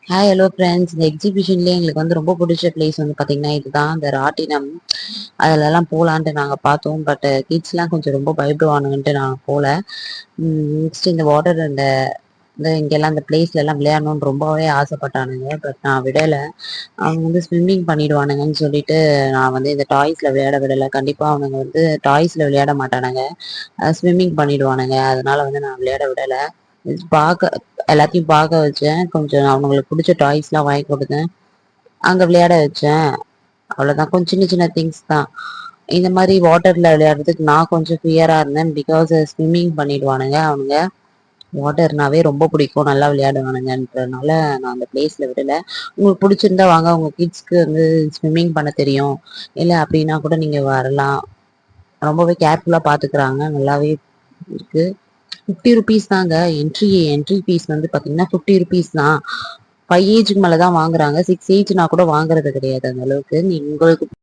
Hi hello friends. இந்த எக்ஸிபிஷன்லேயே எங்களுக்கு வந்து ரொம்ப பிடிச்ச பிளேஸ் வந்து பார்த்தீங்கன்னா இதுதான், இந்த ராட்டினம். அதிலெல்லாம் போகலான்ட்டு நாங்கள் பார்த்தோம். பட் கிட்ஸ்லாம் கொஞ்சம் ரொம்ப பயப்படுவானுங்கன்ட்டு நாங்கள் போகல. நெக்ஸ்ட் இந்த வாட்டர் இந்த இங்கெல்லாம் இந்த பிளேஸ்ல எல்லாம் விளையாடணும்னு ரொம்பவே ஆசைப்பட்டானுங்க. பட் நான் விடலை. அவங்க வந்து ஸ்விம்மிங் பண்ணிடுவானுங்கன்னு சொல்லிட்டு நான் வந்து இந்த டாய்ஸில் விளையாட விடலை. கண்டிப்பாக அவனுங்க வந்து டாய்ஸில் விளையாட மாட்டானுங்க, ஸ்விம்மிங் பண்ணிடுவானுங்க. அதனால வந்து நான் விளையாட விடலை. பார்க்க எல்லாத்தையும் பார்க்க வச்சேன். கொஞ்சம் அவங்களுக்கு பிடிச்ச டாய்ஸ்லாம் வாங்கி கொடுத்தேன். அங்கே விளையாட வச்சேன். அவ்வளோதான். கொஞ்சம் சின்ன சின்ன திங்ஸ் தான். இந்த மாதிரி வாட்டரில் விளையாடுறதுக்கு நான் கொஞ்சம் ஃபியராக இருந்தேன். பிகாஸ் ஸ்விம்மிங் பண்ணிடுவானுங்க அவனுங்க. வாட்டர்னாவே ரொம்ப பிடிக்கும், நல்லா விளையாடுவானுங்கன்றதுனால நான் அந்த பிளேஸில் விடலை. உங்களுக்கு பிடிச்சிருந்தா வாங்க. உங்கள் கிட்ஸ்க்கு வந்து ஸ்விம்மிங் பண்ண தெரியும் இல்லை அப்படின்னா கூட நீங்கள் வரலாம். ரொம்பவே கேர்ஃபுல்லாக பார்த்துக்கிறாங்க, நல்லாவே இருக்கு. 50 ருபீஸ் தாங்க என்ட்ரி ஃபீஸ் வந்து பார்த்தீங்கன்னா 50 ருபீஸ் தான். 5 ஏஜுக்கு மேலே தான் வாங்குறாங்க. 6 ஏஜ்னா கூட வாங்குறது கிடையாது அந்த அளவுக்கு. உங்களுக்கு